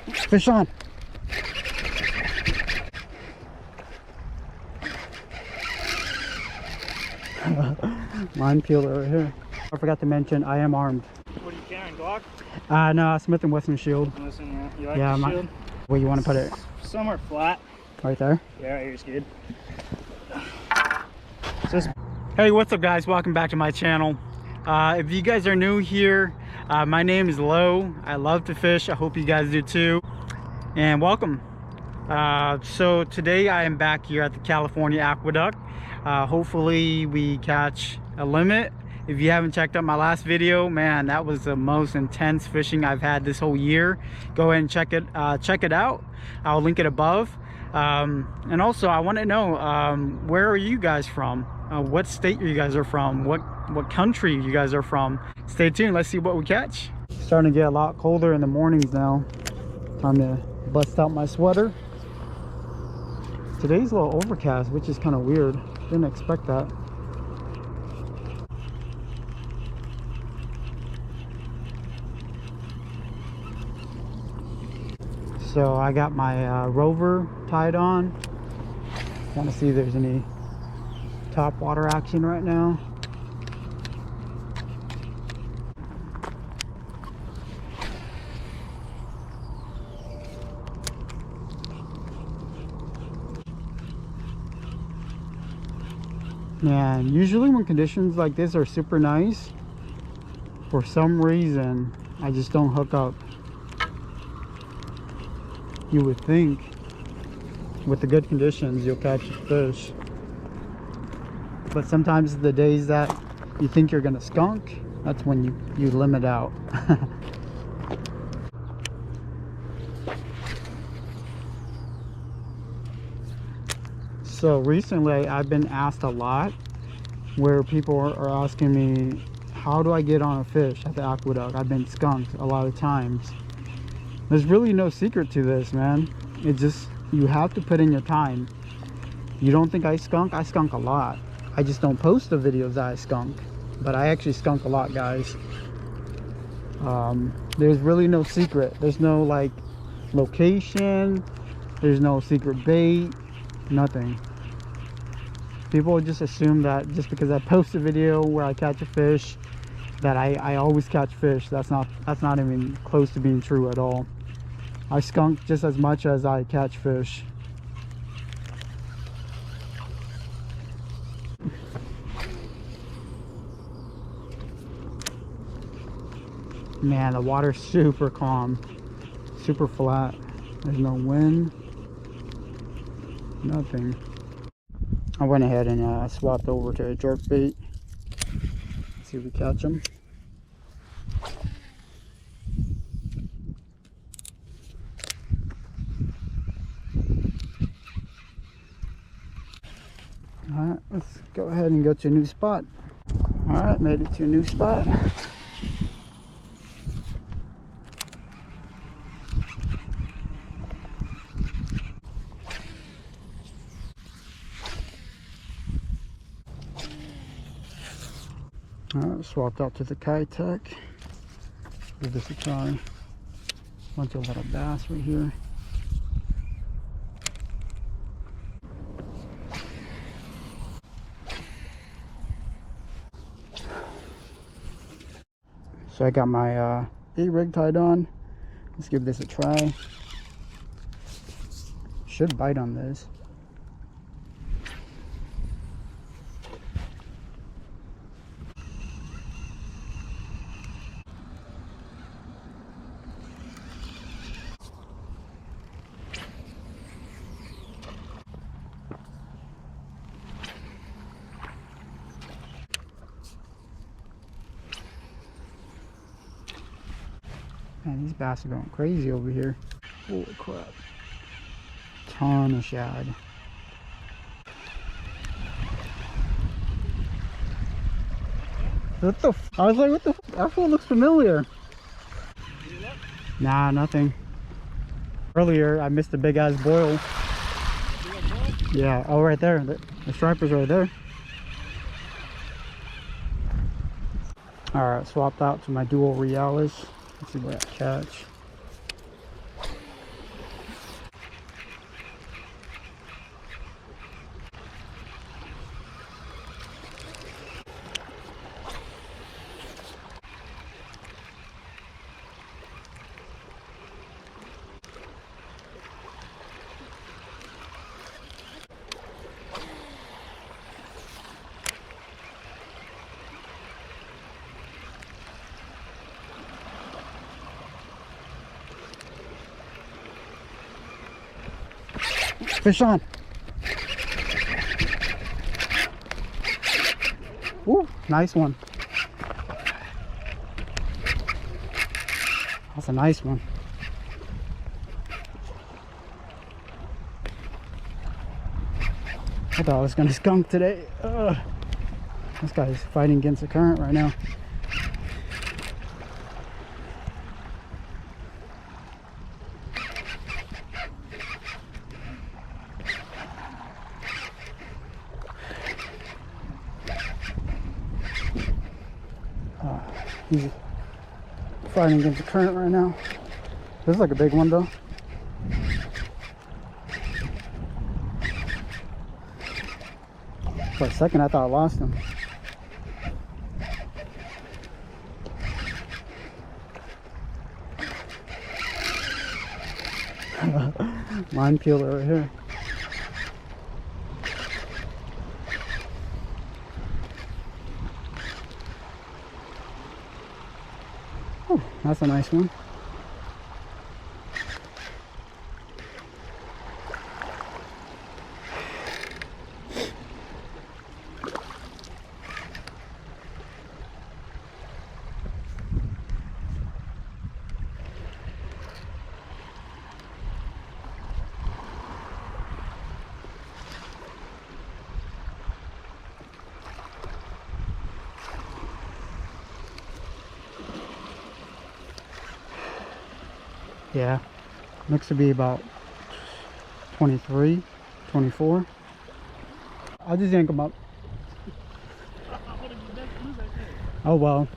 Fish on. Line peeler right here. I forgot to mention I am armed. What are you carrying, Glock? No, Smith & Wesson shield. Listen, yeah. You like Yeah, the shield? Where you want to put it? Somewhere flat. Right there? Yeah, right here's good. Hey, what's up guys? Welcome back to my channel. If you guys are new here, my name is Lo. I love to fish. I hope you guys do too. And welcome. So today I am back here at the California Aqueduct. Hopefully we catch a limit. If you haven't checked out my last video, man, that was the most intense fishing I've had this whole year. Go ahead and check it out. I'll link it above. And also I want to know, where are you guys from? What state you guys are from? What country you guys are from? Stay tuned. Let's see what we catch. It's starting to get a lot colder in the mornings now. Time to bust out my sweater. Today's a little overcast, which is kind of weird. Didn't expect that. So I got my rover tied on. Want to see if there's any top water action right now. Man, usually when conditions like this are super nice, for some reason I just don't hook up. You would think with the good conditions you'll catch a fish, but sometimes the days that you think you're gonna skunk, that's when you limit out. So recently I've been asked a lot where people are asking me, how do I get on a fish at the aqueduct? I've been skunked a lot of times. There's really no secret to this, man. It just, you have to put in your time. You don't think I skunk? I skunk a lot. I just don't post the videos that I skunk, but I actually skunk a lot, guys. There's really no secret. There's no like location. There's no secret bait, nothing. People just assume that just because I post a video where I catch a fish, that I always catch fish. That's not even close to being true at all. I skunk just as much as I catch fish. Man, the water's super calm, super flat. There's no wind, nothing. I went ahead and swapped over to a jerk bait. See if we catch them. Alright, let's go ahead and go to a new spot. Alright, made it to a new spot. Alright, swapped out to the Kitech. Give this a try. Bunch of little bass right here. So I got my 8 rig tied on. Let's give this a try. Should bite on this. Man, these bass are going crazy over here. Holy crap. Ton of shad. What the f? I was like, what the f? That one looks familiar. Nah, nothing. Earlier, I missed a big ass boil. Yeah, oh, right there. The striper's right there. Alright, swapped out to my dual Realis. Let's see what I catch. Fish on. Ooh, nice one. That's a nice one. I thought I was gonna skunk today. This guy's fighting against the current right now. He's fighting against the current right now. This is like a big one though. For a second I thought I lost him. Line peeler right here. Oh, that's a nice one. Yeah, looks to be about 23, 24. I'll just yank them up. Oh well,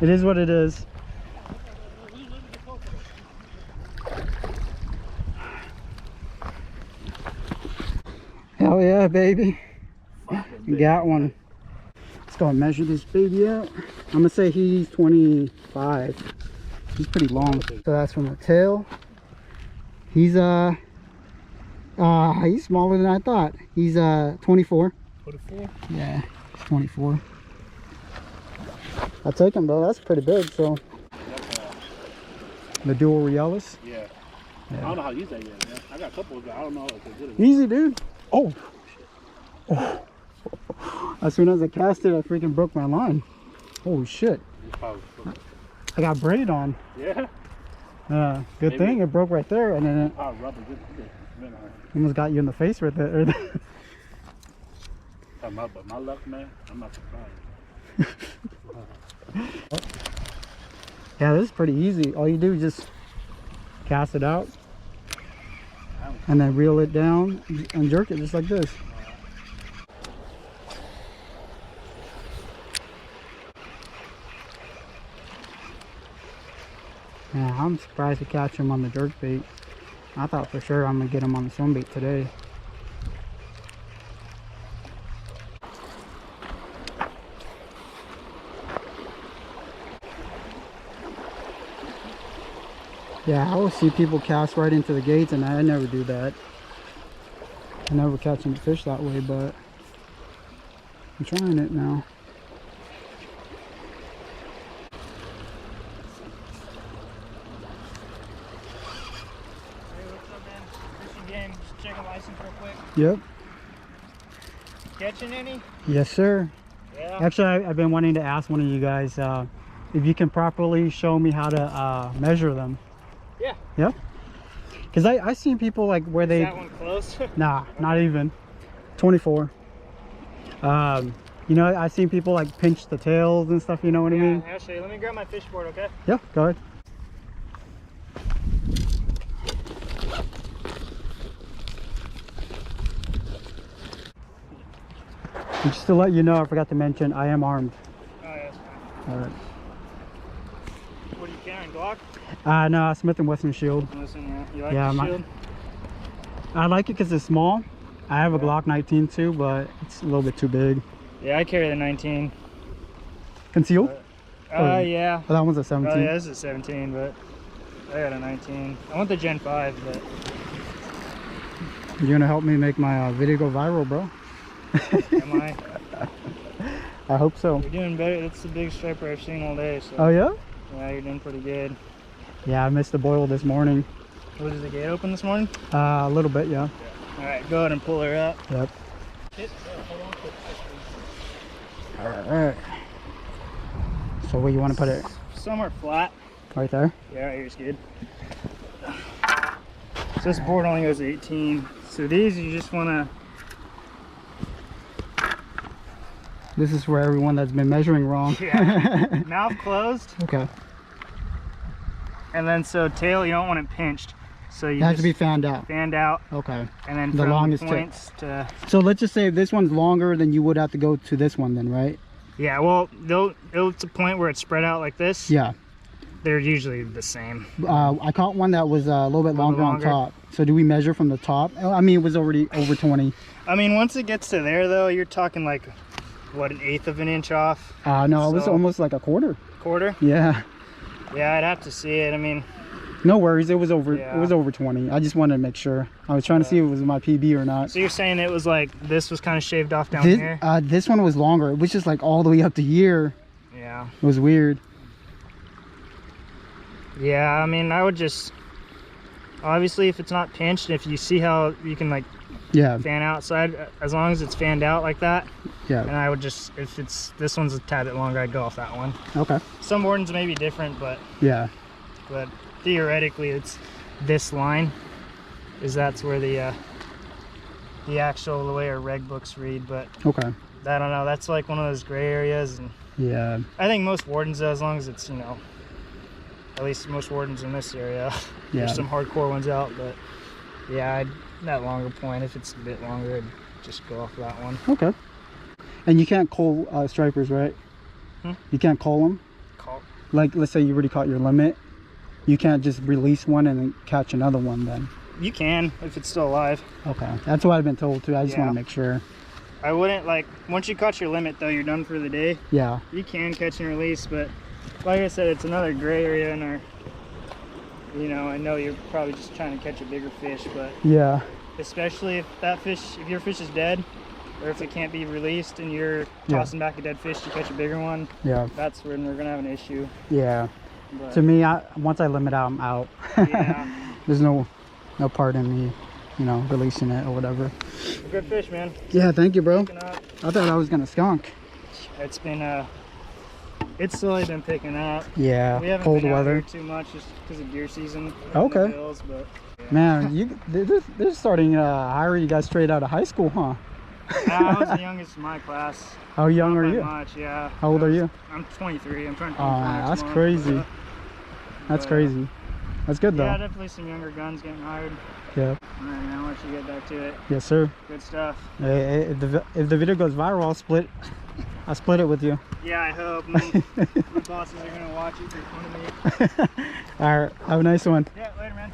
it is what it is. Hell yeah, baby. Got one. Let's go and measure this baby out. I'm gonna say he's 25. He's pretty long. So that's from the tail. He's smaller than I thought. He's 24. 24? Yeah, he's 24. I'll take him though. That's pretty big. So the dual Realis. Yeah. I don't know how to use that yet, man. I got a couple of them. I don't know if they're good enough. Easy, dude. Oh. Oh. As soon as I cast it, I freaking broke my line. Holy shit. I got braid on. Yeah. Good thing it broke right there, and then it almost got you in the face with it. But my luck, man, I'm not surprised. Yeah, this is pretty easy. All you do is just cast it out, and then reel it down and jerk it just like this. Yeah, I'm surprised to catch him on the jerk bait. I thought for sure I'm gonna get him on the swim bait today. Yeah, I always see people cast right into the gates, and I never do that. I never catch any fish that way, but I'm trying it now. Check a license real quick. Yep. Catching any? Yes, sir. Yeah. Actually, I've been wanting to ask one of you guys if you can properly show me how to measure them. Yeah. Yep. Because I seen people like where they. Is that one close? Nah, not even. 24. You know, I seen people like pinch the tails and stuff. You know what I mean? Actually, let me grab my fish board, okay? Yeah. Go ahead. And just to let you know, I forgot to mention, I am armed. Oh, yeah, that's fine. All right. What are you carrying, Glock? No, Smith & Wesson Shield. Listen, yeah. You like Yeah, the shield? I like it because it's small. I have a Glock 19 too, but it's a little bit too big. Yeah, I carry the 19. Concealed? Yeah. Oh, that one's a 17. Oh, yeah, this is a 17, but I got a 19. I want the Gen 5, but... You're gonna help me make my video go viral, bro? Am I? I hope so. You're doing better. It's the biggest striper I've seen all day. So. Oh yeah? Yeah, you're doing pretty good. Yeah, I missed the boil this morning. Was the gate open this morning? A little bit, yeah. All right, go ahead and pull her up. Yep. Alright. So where you want to put it? Somewhere flat. Right there? Yeah, right here's good. So this board only goes 18. So these you just want to... This is for everyone that's been measuring wrong. Yeah. Mouth closed. Okay. And then so tail, you don't want it pinched. So you it has to be fanned out. Fanned out. Okay. And then the longest points to... So let's just say this one's longer, then you would have to go to this one then, right? Yeah, well, it's a point where it's spread out like this. Yeah. They're usually the same. I caught one that was a little bit longer on top. So do we measure from the top? I mean, it was already over 20. I mean, once it gets to there, though, you're talking like, what, 1/8 of an inch off? No, it was almost like a quarter. Quarter? Yeah. Yeah, I'd have to see it. I mean... No worries, it was over. Yeah. It was over 20. I just wanted to make sure. I was trying to see if it was my PB or not. So you're saying it was like this was kind of shaved off down this, here? This one was longer. It was just like all the way up to here. Yeah. It was weird. Yeah, I mean, I would just obviously if it's not pinched, if you see how you can like fan outside, as long as it's fanned out like that. Yeah. And I would just, if it's this one's a tad bit longer, I'd go off that one. Okay. Some Wardens may be different, but yeah. But theoretically, it's this line that's where the actual the way our reg books read. But okay. I don't know. That's like one of those gray areas, and yeah. I think most Wardens, as long as it's at least most Wardens in this area. Yeah. There's some hardcore ones out, but yeah, that longer point. If it's a bit longer, I'd just go off that one. Okay. And you can't cull stripers, right? You can't cull them. Cull. Like, let's say you already caught your limit. You can't just release one and then catch another one then. You can, if it's still alive. Okay, that's what I've been told too. I just want to make sure. I wouldn't, like, once you caught your limit though, you're done for the day. Yeah. You can catch and release, but like I said, it's another gray area in our, I know you're probably just trying to catch a bigger fish, but yeah. Especially if your fish is dead, or if it can't be released and you're tossing back a dead fish to catch a bigger one. Yeah. That's when we're gonna have an issue. Yeah. But to me, once I limit out, I'm out. Yeah. There's no part in me, releasing it or whatever. Good fish, man. Yeah, thank you, bro. I thought I was gonna skunk. It's been it's slowly been picking up. Yeah. We haven't cold been weather. out here too much just because of deer season. Okay. Hills, but, yeah. Man, they're starting hire you guys straight out of high school, huh? I was the youngest in my class. How young are you? Much, yeah. How old are you? I'm 23. I'm trying to. That's crazy. That's crazy. That's good though. Yeah, definitely some younger guns getting hired. Yeah. All right, man. I'll let you get back to it. Yes, sir. Good stuff. Hey, if the video goes viral, I'll split it with you. Yeah, I hope. My bosses are gonna watch it for fun of me. All right. Have a nice one. Yeah. Later, man.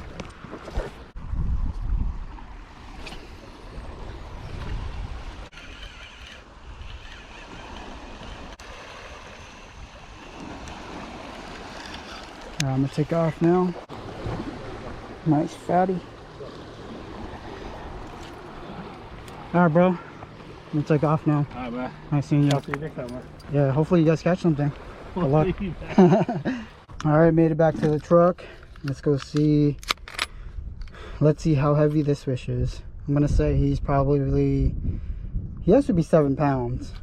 I'm gonna take off now. Nice fatty. All right, bro. I'm gonna take off now. All right, bro. Nice seeing you. I'll see you next time, bro. Yeah, hopefully you guys catch something. Good luck. All right, made it back to the truck. Let's go see. Let's see how heavy this fish is. I'm gonna say he has to be 7 pounds.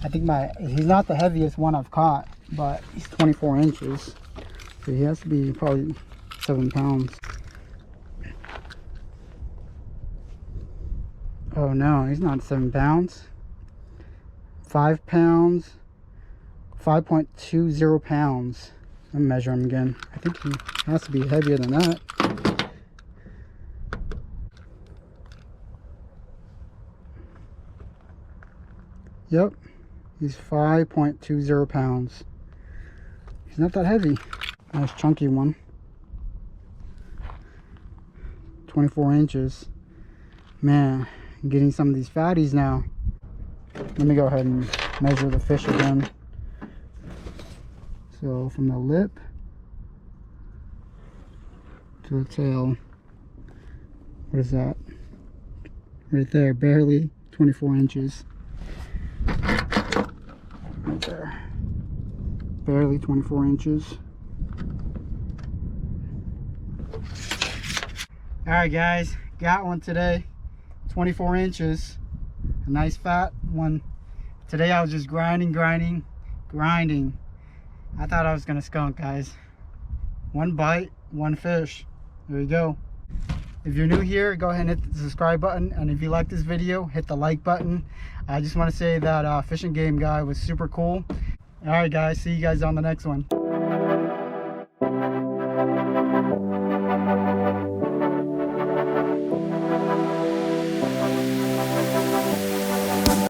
I think he's not the heaviest one I've caught, but he's 24 inches. So he has to be probably 7 pounds. Oh no, he's not 7 pounds. 5 pounds. 5.20 pounds. Let me measure him again. I think he has to be heavier than that. Yep, he's 5.20 pounds. He's not that heavy. Nice chunky one. 24 inches. Man, I'm getting some of these fatties now. Let me go ahead and measure the fish again. So from the lip to the tail, what is that? Right there, barely 24 inches. Right there. Barely 24 inches. Alright guys, got one today. 24 inches, a nice fat one. Today I was just grinding. I thought I was gonna skunk, guys. One bite, one fish. There you go. If you're new here, go ahead and hit the subscribe button, and if you like this video, hit the like button. I just want to say that Fish and Game guy was super cool. All right guys, see you guys on the next one.